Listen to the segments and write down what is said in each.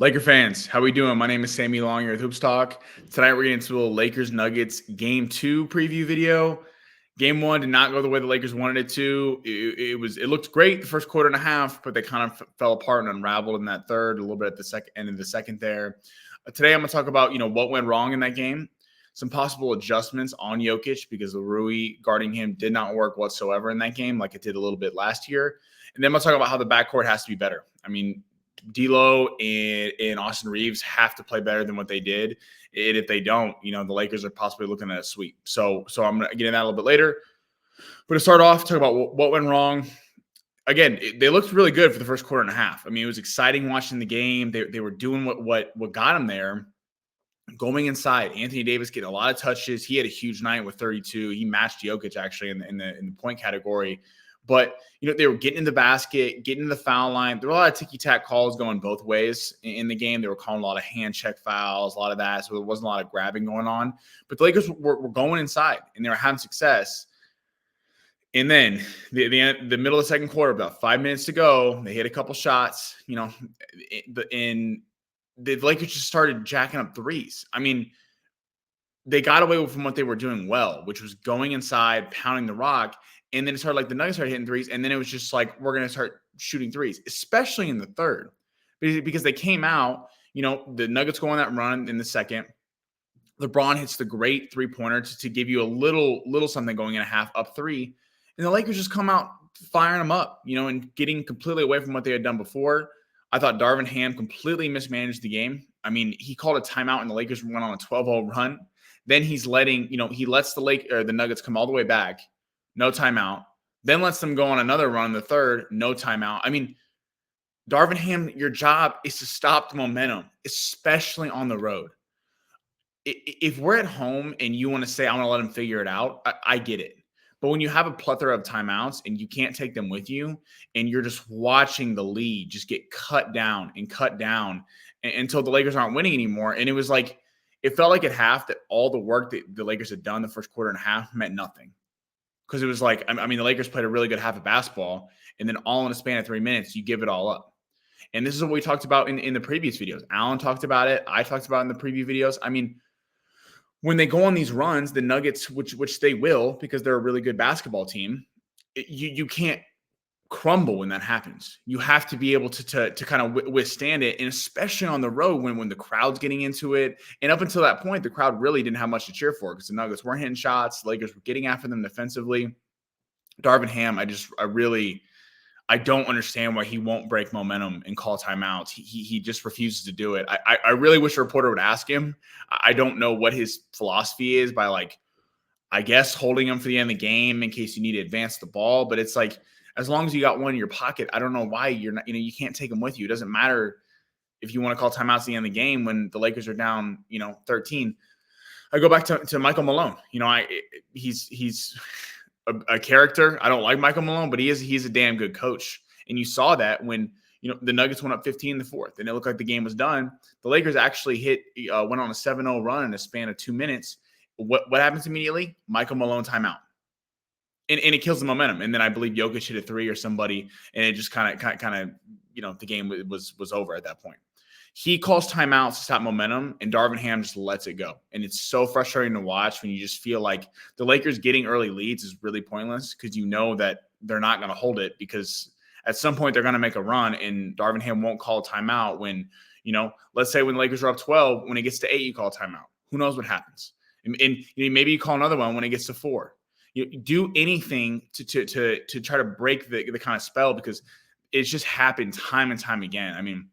Laker fans, how we doing? My name is Sammy Long here with Hoops Talk. Tonight we're getting into a little Lakers Nuggets Game 2 preview video. Game 1 did not go the way the Lakers wanted it to. It looked great the first quarter and a half, but they kind of fell apart and unraveled in that third, a little bit at the second end of the second there. Today I'm going to talk about what went wrong in that game, some possible adjustments on Jokic because the Rui guarding him did not work whatsoever in that game, like it did a little bit last year. And then I'm going to talk about how the backcourt has to be better. I mean, D'Lo and Austin Reeves have to play better than what they did. And if they don't, the Lakers are possibly looking at a sweep. So I'm going to get into that a little bit later. But to start off, talk about what went wrong. Again, they looked really good for the first quarter and a half. I mean, it was exciting watching the game. They were doing what got them there. Going inside, Anthony Davis getting a lot of touches. He had a huge night with 32. He matched Jokic actually in the point category. But, they were getting in the basket, getting in the foul line. There were a lot of ticky-tack calls going both ways in the game. They were calling a lot of hand check fouls, a lot of that. So there wasn't a lot of grabbing going on. But the Lakers were going inside, and they were having success. And then the middle of the second quarter, about 5 minutes to go, they hit a couple shots, and the Lakers just started jacking up threes. I mean, they got away from what they were doing well, which was going inside, pounding the rock. And then it started the Nuggets started hitting threes. And then it was just we're going to start shooting threes, especially in the third, because they came out, the Nuggets go on that run in the second. LeBron hits the great 3-pointer to give you a little something going in a half up 3. And the Lakers just come out firing them up, and getting completely away from what they had done before. I thought Darvin Ham completely mismanaged the game. I mean, he called a timeout and the Lakers went on a 12-0 run. Then he's letting, he lets the Nuggets come all the way back. No timeout. Then lets them go on another run in the third. No timeout. I mean, Darvin Ham, your job is to stop the momentum, especially on the road. If we're at home and you want to say, I want to let them figure it out, I get it. But when you have a plethora of timeouts and you can't take them with you and you're just watching the lead just get cut down until the Lakers aren't winning anymore. And it was it felt like at half that all the work that the Lakers had done the first quarter and a half meant nothing. Because it was the Lakers played a really good half of basketball, and then all in a span of 3 minutes, you give it all up. And this is what we talked about in the previous videos. Alan talked about it. I talked about it in the preview videos. I mean, when they go on these runs, the Nuggets, which they will because they're a really good basketball team, you can't crumble when that happens. You have to be able to kind of withstand it, and especially on the road when the crowd's getting into it. And up until that point, the crowd really didn't have much to cheer for because the Nuggets weren't hitting shots. The Lakers were getting after them defensively. Darvin Ham, I don't understand why he won't break momentum and call timeouts. He just refuses to do it. I really wish a reporter would ask him. I don't know what his philosophy is by I guess holding him for the end of the game in case you need to advance the ball. But it's as long as you got one in your pocket, I don't know why you're not, you can't take them with you. It doesn't matter if you want to call timeouts at the end of the game when the Lakers are down, 13. I go back to Michael Malone. He's a character. I don't like Michael Malone, but he's a damn good coach. And you saw that when, the Nuggets went up 15 in the fourth and it looked like the game was done. The Lakers actually went on a 7-0 run in a span of 2 minutes. What happens immediately? Michael Malone timeout. And it kills the momentum. And then I believe Jokic hit a 3 or somebody, and it just kind of, the game was over at that point. He calls timeouts to stop momentum, and Darvin Ham just lets it go. And it's so frustrating to watch when you just feel like the Lakers getting early leads is really pointless because you know that they're not going to hold it because at some point they're going to make a run, and Darvin Ham won't call a timeout when, let's say when the Lakers are up 12, when it gets to 8, you call a timeout. Who knows what happens? And maybe you call another one when it gets to 4. You do anything to try to break the kind of spell because it's just happened time and time again. I mean,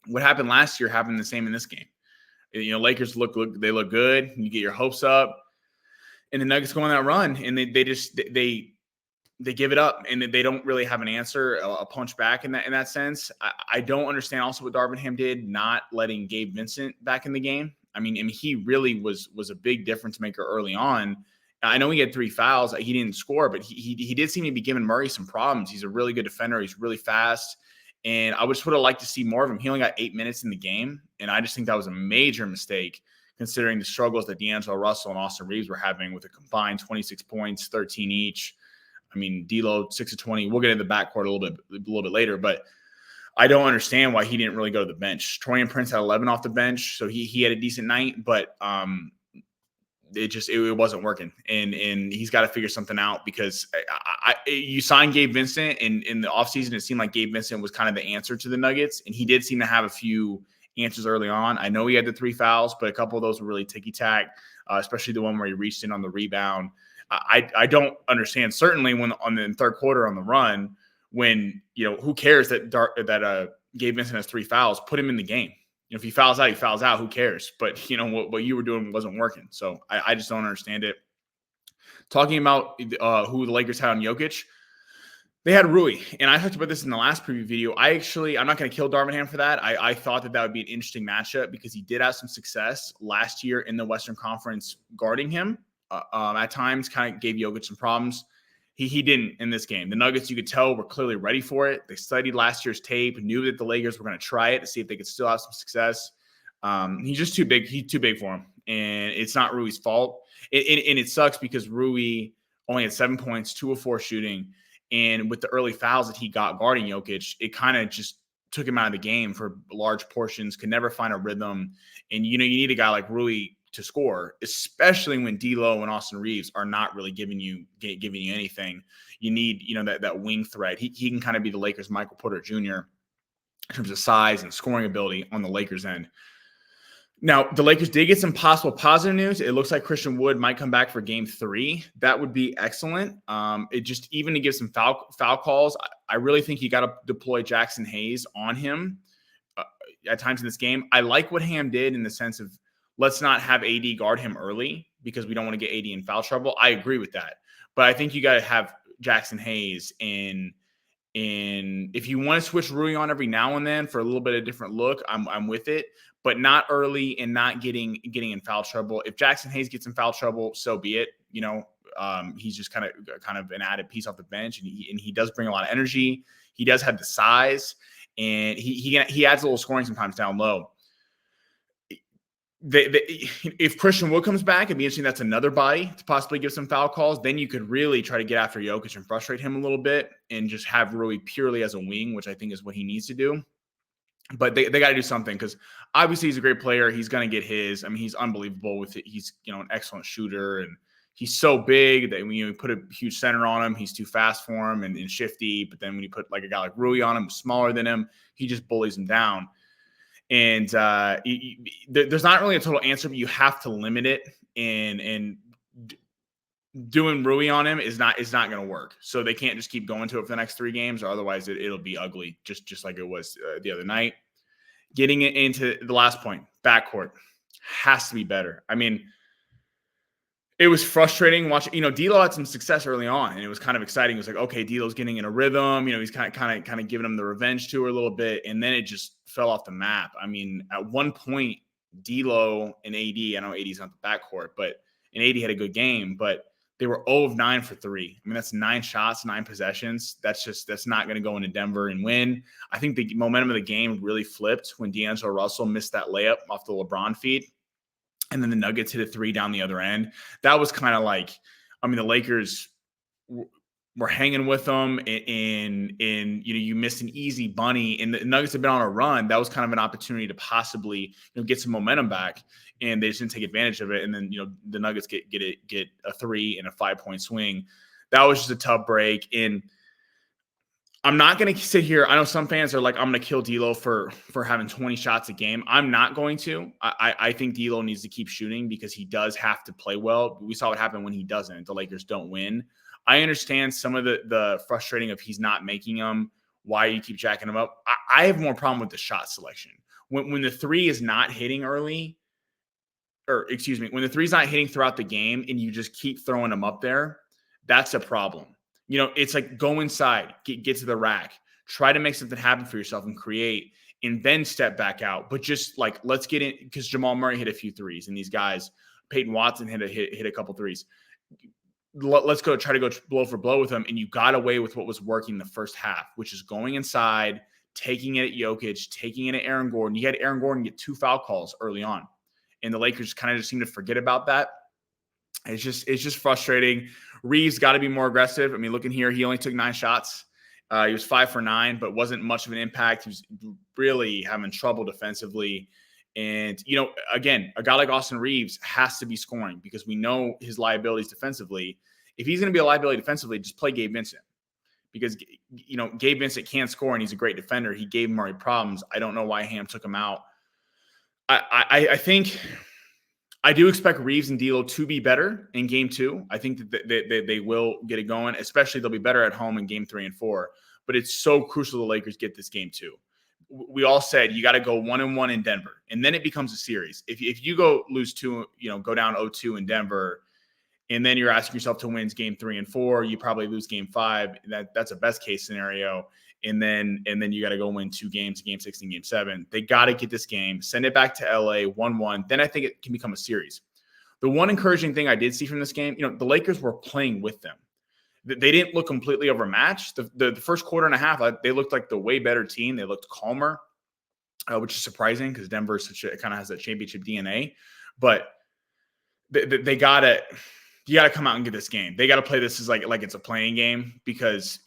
what happened last year happened the same in this game. Lakers look good. You get your hopes up, and the Nuggets go on that run, and they give it up, and they don't really have an answer, a punch back in that sense. I don't understand also what Darvin Ham did, not letting Gabe Vincent back in the game. I mean, he really was a big difference maker early on. I know he had 3 fouls. He didn't score, but he did seem to be giving Murray some problems. He's a really good defender. He's really fast. And I just would have liked to see more of him. He only got 8 minutes in the game. And I just think that was a major mistake considering the struggles that D'Angelo Russell and Austin Reeves were having with a combined 26 points, 13 each. I mean, D'Lo, 6 of 20. We'll get into the backcourt a little bit later. But I don't understand why he didn't really go to the bench. Torian Prince had 11 off the bench, so he had a decent night, but it wasn't working, and he's got to figure something out because you signed Gabe Vincent, and in the offseason, it seemed like Gabe Vincent was kind of the answer to the Nuggets, and he did seem to have a few answers early on. I know he had the 3 fouls, but a couple of those were really ticky-tack, especially the one where he reached in on the rebound. I don't understand, certainly when on the third quarter on the run, when, who cares that Gabe Vincent has 3 fouls, put him in the game. If he fouls out, he fouls out. Who cares? But, what you were doing wasn't working. So I just don't understand it. Talking about who the Lakers had on Jokic, they had Rui. And I talked about this in the last preview video. I'm not going to kill Darvin for that. I thought that would be an interesting matchup because he did have some success last year in the Western Conference guarding him. At times kind of gave Jokic some problems. He didn't in this game. The Nuggets, you could tell, were clearly ready for it. They studied last year's tape, knew that the Lakers were going to try it to see if they could still have some success. He's just too big. He's too big for him, and it's not Rui's fault. And it sucks because Rui only had 7 points, 2 of 4 shooting, and with the early fouls that he got guarding Jokic, it kind of just took him out of the game for large portions. Could never find a rhythm, and you need a guy like Rui to score, especially when D'Lo and Austin Reeves are not really giving you anything. You need, that wing threat. He can kind of be the Lakers' Michael Porter Jr. in terms of size and scoring ability on the Lakers end. Now, the Lakers did get some possible positive news. It looks like Christian Wood might come back for Game 3. That would be excellent. It just, even to give some foul calls, I really think you got to deploy Jackson Hayes on him at times in this game. I like what Ham did in the sense of, let's not have AD guard him early because we don't want to get AD in foul trouble. I agree with that. But I think you got to have Jackson Hayes in if you want to switch Rui on every now and then for a little bit of different look, I'm with it, but not early and not getting in foul trouble. If Jackson Hayes gets in foul trouble, so be it. He's just kind of an added piece off the bench, and he does bring a lot of energy. He does have the size, and he adds a little scoring sometimes down low. If Christian Wood comes back, it'd be interesting. That's another body to possibly give some foul calls. Then you could really try to get after Jokic and frustrate him a little bit and just have Rui purely as a wing, which I think is what he needs to do. But they got to do something because obviously he's a great player. He's going to get his. I mean, he's unbelievable with it. He's an excellent shooter, and he's so big that when you put a huge center on him, he's too fast for him and shifty. But then when you put like a guy like Rui on him, smaller than him, he just bullies him down. And there's not really a total answer, but you have to limit it. And doing Rui on him is not going to work. So they can't just keep going to it for the next 3 games, or otherwise it'll be ugly, just like it was the other night. Getting it into the last point, backcourt has to be better. I mean, it was frustrating watching. D'Lo had some success early on, and it was kind of exciting. It was like, okay, D'Lo's getting in a rhythm. He's kind of giving him the revenge tour a little bit, and then it just fell off the map. I mean, at one point, D'Lo and AD. I know AD's not the backcourt, and AD had a good game, but they were 0 of 9 for 3. I mean, that's 9 shots, 9 possessions. That's not going to go into Denver and win. I think the momentum of the game really flipped when D'Angelo Russell missed that layup off the LeBron feed. And then the Nuggets hit a 3 down the other end. That was kind of like, the Lakers were hanging with them, and you missed an easy bunny, and the Nuggets have been on a run. That was kind of an opportunity to possibly get some momentum back, and they just didn't take advantage of it. And then the Nuggets get a 3 and a 5-point swing. That was just a tough break. And I'm not going to sit here. I know some fans are like, I'm going to kill D'Lo for having 20 shots a game. I'm not going to. I think D'Lo needs to keep shooting because he does have to play well. We saw what happened when he doesn't. The Lakers don't win. I understand some of the frustrating of he's not making them, why you keep jacking him up. I have more problem with the shot selection. When the 3 is not hitting early, when the 3 is not hitting throughout the game and you just keep throwing them up there, that's a problem. It's like go inside, get to the rack, try to make something happen for yourself and create, and then step back out. But just like, let's get in, because Jamal Murray hit a few 3s, and these guys, Peyton Watson hit a couple 3s. Let's go try to go blow for blow with them. And you got away with what was working the first half, which is going inside, taking it at Jokic, taking it at Aaron Gordon. You had Aaron Gordon get 2 foul calls early on, and the Lakers kind of just seem to forget about that. It's just frustrating. Reeves got to be more aggressive. I mean, looking here, he only took 9 shots He was 5 for 9, but wasn't much of an impact. He was really having trouble defensively. And, again, a guy like Austin Reeves has to be scoring because we know his liabilities defensively. If he's going to be a liability defensively, just play Gabe Vincent because, Gabe Vincent can score and he's a great defender. He gave Murray problems. I don't know why Ham took him out. I think I do expect Reeves and D'Lo to be better in game 2. I think that they will get it going, especially they'll be better at home in game 3 and 4. But it's so crucial the Lakers get this game 2. We all said you got to go 1-1 in Denver, and then it becomes a series. If you go lose 2, go down 0-2 in Denver, and then you're asking yourself to win game 3 and 4, you probably lose game 5. That's a best case scenario. And then you got to go win 2 games, game 6 and game 7. They got to get this game, send it back to LA 1-1. Then I think it can become a series. The one encouraging thing I did see from this game, the Lakers were playing with them. They didn't look completely overmatched. The first quarter and a half, they looked like the way better team. They looked calmer, which is surprising because Denver kind of has that championship DNA. But they got it. You got to come out and get this game. They got to play this as like it's a playing game because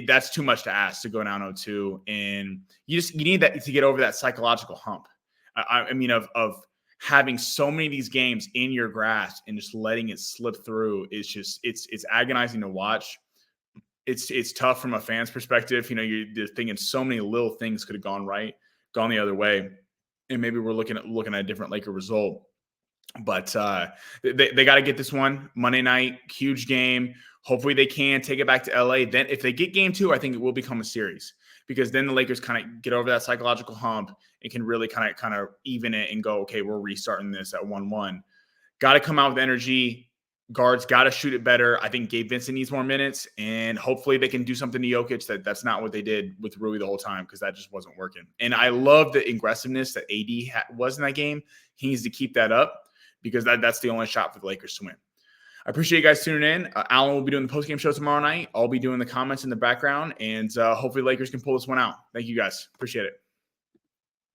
that's too much to ask to go down 0-2. And you need that to get over that psychological hump. I mean, of having so many of these games in your grasp and just letting it slip through is just it's agonizing to watch. It's tough from a fan's perspective. You're thinking so many little things could have gone right, gone the other way, and maybe we're looking at a different Laker result. But they got to get this one Monday night, huge game. Hopefully they can take it back to LA. Then if they get game 2, I think it will become a series because then the Lakers kind of get over that psychological hump and can really kind of even it and go, okay, we're restarting this at 1-1. Got to come out with energy. Guards got to shoot it better. I think Gabe Vincent needs more minutes, and hopefully they can do something to Jokic that's not what they did with Rui the whole time because that just wasn't working. And I love the aggressiveness that AD was in that game. He needs to keep that up because that's the only shot for the Lakers to win. I appreciate you guys tuning in. Alan will be doing the postgame show tomorrow night. I'll be doing the comments in the background, and hopefully Lakers can pull this one out. Thank you guys. Appreciate it.